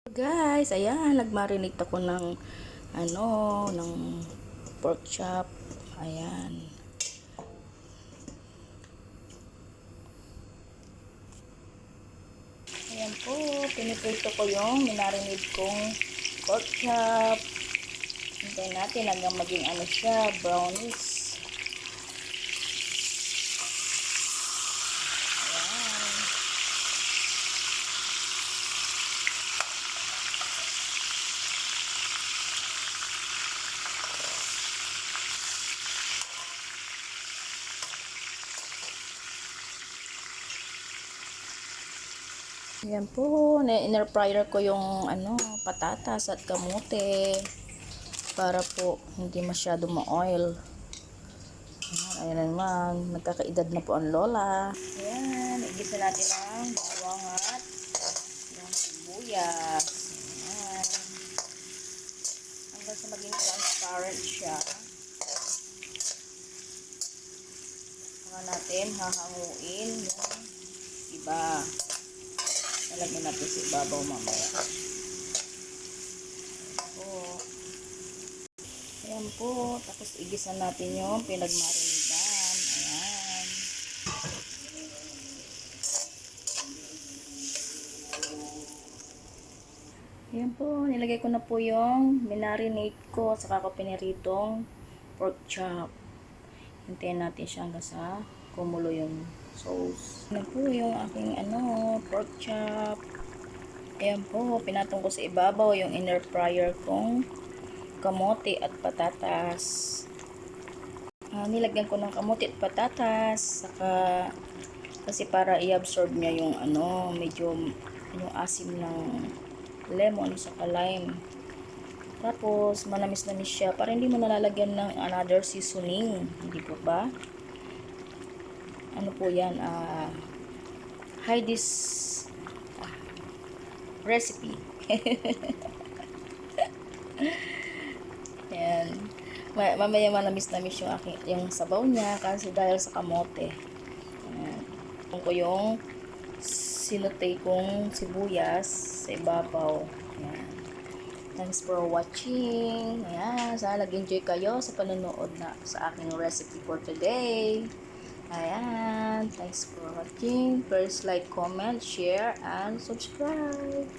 Guys, ayan, nagmarinate ako ng ng pork chop. Ayan. Ayan po, piniprito ko yung minarinate kong pork chop. Hintayin natin hanggang maging siya, brownish. Ayan po, na-inner fryer ko yung patatas at kamote para po hindi masyado ma-oil. Ayan naman, nagkakaedad na po ang lola. Ayan, igisa natin ang bawang at yung sibuyas. Ayan. Hanggang sa maging transparent siya. Saka natin hahanguin yung iba. Nalagyan natin sa ibabaw mamaya. Ayan po. Tapos igisa natin yung pinagmarinigan. Ayan. Ayan po. Nilagay ko na po yung minarinate ko saka ko piniritong pork chop. Hintayin natin siya hanggang sa kumulo yung sauce. Ayan po yung aking pork chop. Ayan po, pinatong ko sa ibabaw yung inner fryer kong kamote at patatas. Nilagyan ko ng kamote at patatas saka kasi para i-absorb niya yung medyo yung asim ng lemon saka lime. Tapos manamis-namis siya para hindi mo nalalagyan ng another seasoning, hindi po ba? Ano po yan, Heidi's recipe. Ayan. Mamaya manamis-namis yung sabaw niya kasi dahil sa kamote. Ayan. Ko yung sinutay kong sibuyas sa ibabaw. Ayan. Thanks for watching. Ayan. Sana nag-enjoy kayo sa panonood na sa aking recipe for today. Ayan. Thanks for watching. Please like, comment, share, and subscribe.